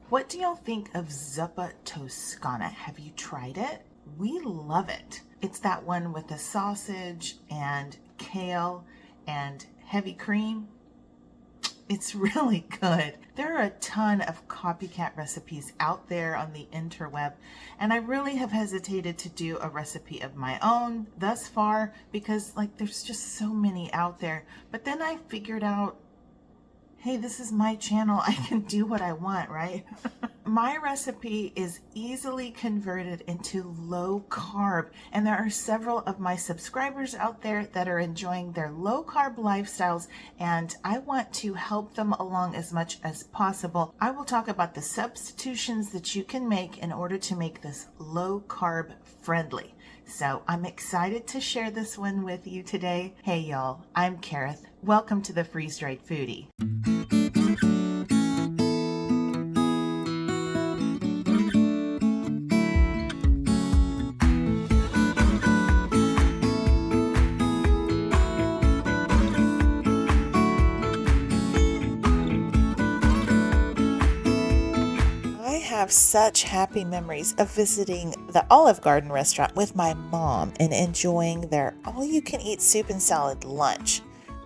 What do y'all think of Zuppa Toscana? Have you tried it? We love it. It's that one with the sausage and kale and heavy cream. It's really good. There are a ton of copycat recipes out there on the interweb, and I really have hesitated to do a recipe of my own thus far because there's just so many out there. But then I figured out, hey, this is my channel. I can do what I want, right? My recipe is easily converted into low carb, and there are several of my subscribers out there that are enjoying their low carb lifestyles, and I want to help them along as much as possible. I will talk about the substitutions that you can make in order to make this low carb friendly. So I'm excited to share this one with you today. Hey y'all, I'm Kareth. Welcome to the Freeze Dried Foodie. I have such happy memories of visiting the Olive Garden restaurant with my mom and enjoying their all-you-can-eat soup and salad lunch.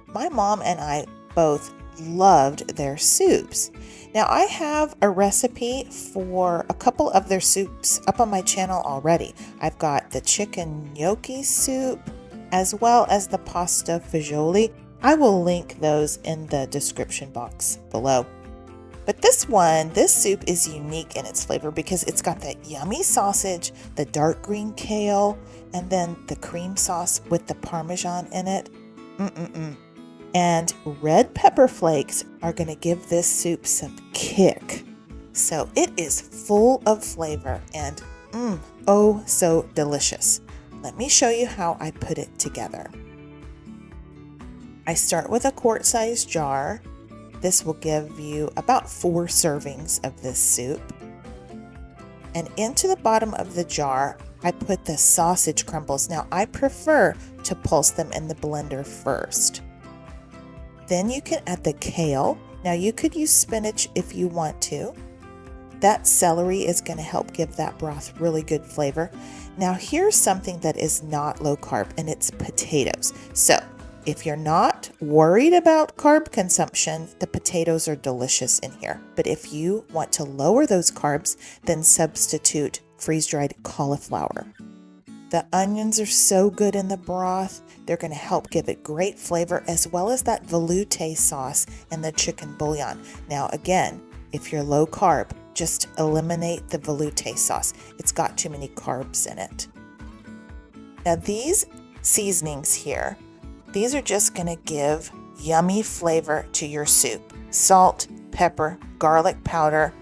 My mom and I both loved their soups. Now I have a recipe for a couple of their soups up on my channel already. I've got the chicken gnocchi soup as well as the pasta fagioli. I will link those in the description box below. But this soup is unique in its flavor because it's got that yummy sausage, the dark green kale, and then the cream sauce with the parmesan in it. And red pepper flakes are going to give this soup some kick. So it is full of flavor and oh so delicious. Let me show you how I put it together. I start with a quart-sized jar. This will give you about 4 servings of this soup. And into the bottom of the jar, I put the sausage crumbles. Now, I prefer to pulse them in the blender first. Then you can add the kale. Now, you could use spinach if you want to. That celery is going to help give that broth really good flavor. Now, here's something that is not low carb, and it's potatoes. So, if you're not worried about carb consumption, the potatoes are delicious in here. But if you want to lower those carbs, then substitute freeze-dried cauliflower. The onions are so good in the broth. They're going to help give it great flavor, as well as that velouté sauce and the chicken bouillon. Now, again, if you're low carb, just eliminate the velouté sauce. It's got too many carbs in it. Now, these seasonings here, these are just going to give yummy flavor to your soup. Salt, pepper, garlic powder.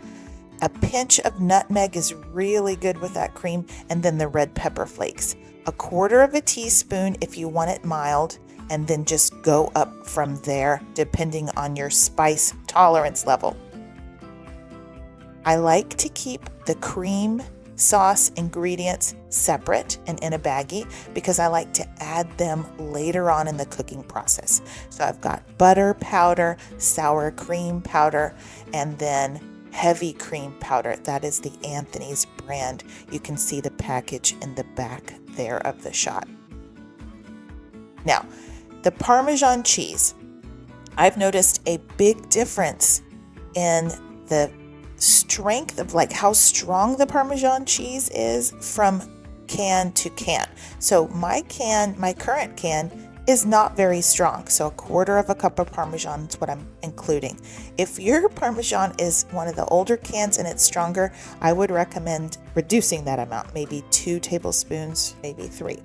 A pinch of nutmeg is really good with that cream, and then the red pepper flakes. 1/4 teaspoon if you want it mild, and then just go up from there depending on your spice tolerance level. I like to keep the cream sauce ingredients separate and in a baggie because I like to add them later on in the cooking process. So I've got butter powder, sour cream powder, and then heavy cream powder. That is the Anthony's brand. You can see the package in the back there of the shot. Now, the Parmesan cheese. I've noticed a big difference in the strength of how strong the Parmesan cheese is from can to can. So my current can is not very strong. So 1/4 cup of Parmesan is what I'm including. If your Parmesan is one of the older cans and it's stronger, I would recommend reducing that amount, maybe 2 tablespoons, maybe 3.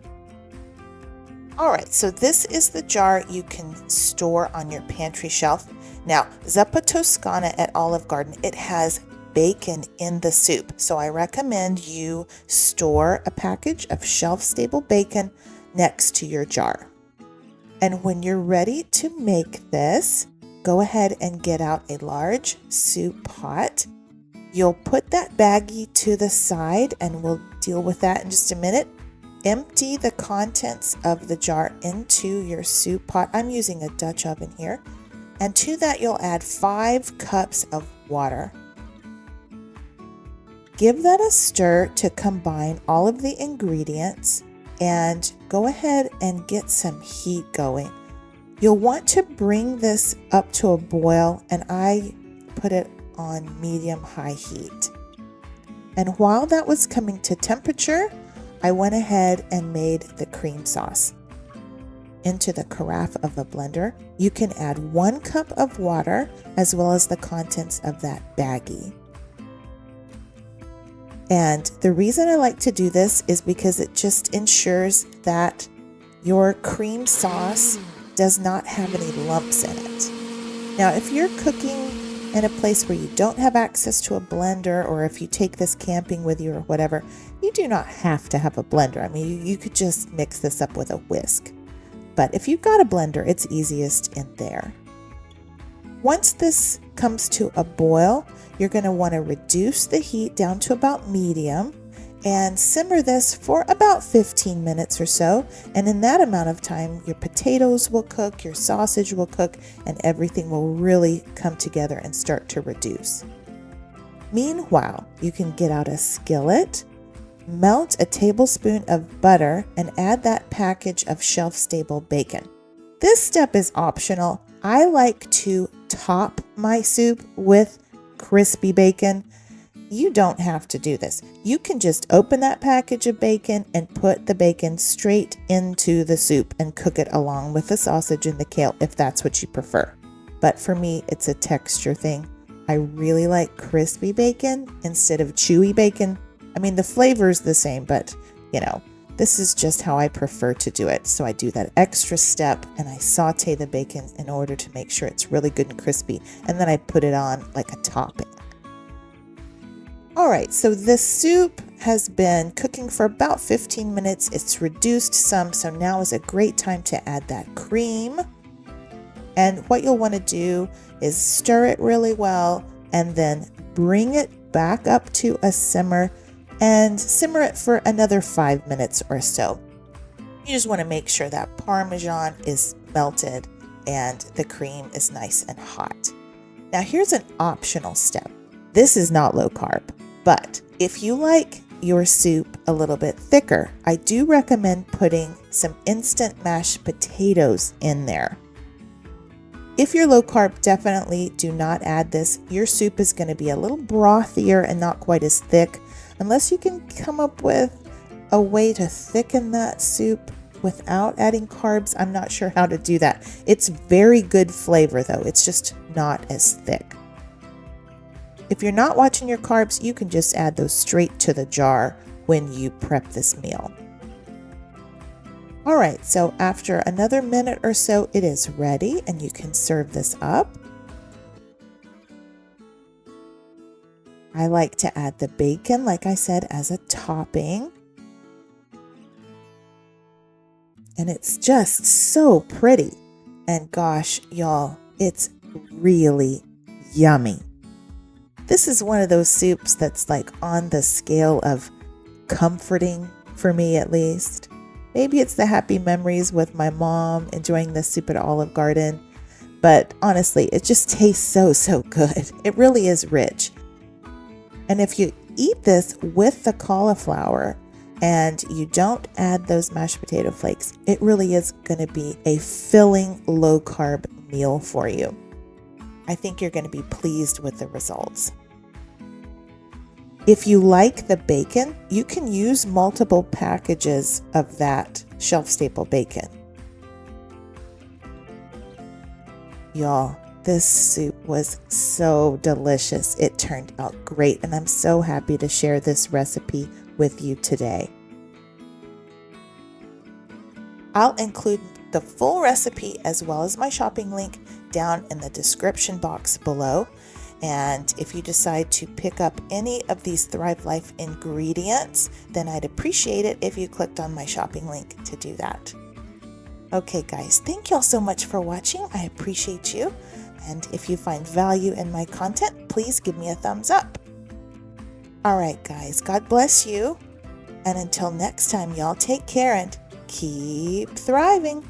All right, so this is the jar you can store on your pantry shelf. Now, Zuppa Toscana at Olive Garden, it has bacon in the soup. So I recommend you store a package of shelf-stable bacon next to your jar. And when you're ready to make this, go ahead and get out a large soup pot. You'll put that baggie to the side, and we'll deal with that in just a minute. Empty the contents of the jar into your soup pot. I'm using a Dutch oven here. And to that, you'll add 5 cups of water. Give that a stir to combine all of the ingredients and go ahead and get some heat going. You'll want to bring this up to a boil, and I put it on medium-high heat. And while that was coming to temperature, I went ahead and made the cream sauce. Into the carafe of the blender, you can add 1 cup of water as well as the contents of that baggie. And the reason I like to do this is because it just ensures that your cream sauce does not have any lumps in it. Now, if you're cooking in a place where you don't have access to a blender, or if you take this camping with you or whatever, you do not have to have a blender. I mean, you could just mix this up with a whisk. But if you've got a blender, it's easiest in there. Once this comes to a boil, you're going to want to reduce the heat down to about medium and simmer this for about 15 minutes or so. And in that amount of time, your potatoes will cook, your sausage will cook, and everything will really come together and start to reduce. Meanwhile, you can get out a skillet, melt a tablespoon of butter, and add that package of shelf-stable bacon. This step is optional. I like to top my soup with crispy bacon. You don't have to do this. You can just open that package of bacon and put the bacon straight into the soup and cook it along with the sausage and the kale if that's what you prefer. But for me, it's a texture thing. I really like crispy bacon instead of chewy bacon. I mean, the flavor is the same, but this is just how I prefer to do it. So I do that extra step and I saute the bacon in order to make sure it's really good and crispy. And then I put it on like a topping. All right, so this soup has been cooking for about 15 minutes. It's reduced some, so now is a great time to add that cream. And what you'll want to do is stir it really well and then bring it back up to a simmer and simmer it for another 5 minutes or so. You just want to make sure that parmesan is melted and the cream is nice and hot. Now here's an optional step. This is not low carb, but if you like your soup a little bit thicker, I do recommend putting some instant mashed potatoes in there. If you're low carb, definitely do not add this. Your soup is going to be a little brothier and not quite as thick. Unless you can come up with a way to thicken that soup without adding carbs, I'm not sure how to do that. It's very good flavor though, it's just not as thick. If you're not watching your carbs, you can just add those straight to the jar when you prep this meal. All right, so after another minute or so, it is ready and you can serve this up. I like to add the bacon, like I said, as a topping. And it's just so pretty. And gosh, y'all, it's really yummy. This is one of those soups that's like on the scale of comforting, for me at least. Maybe it's the happy memories with my mom enjoying this soup at Olive Garden. But honestly, it just tastes so good. It really is rich. And if you eat this with the cauliflower and you don't add those mashed potato flakes, it really is going to be a filling low carb meal for you. I think you're going to be pleased with the results. If you like the bacon, you can use multiple packages of that shelf-stable bacon. Y'all, this soup was so delicious. It turned out great, and I'm so happy to share this recipe with you today. I'll include the full recipe as well as my shopping link down in the description box below. And if you decide to pick up any of these Thrive Life ingredients, then I'd appreciate it if you clicked on my shopping link to do that. Okay guys, thank y'all so much for watching. I appreciate you. And if you find value in my content, please give me a thumbs up. All right guys, God bless you. And until next time, y'all take care and keep thriving.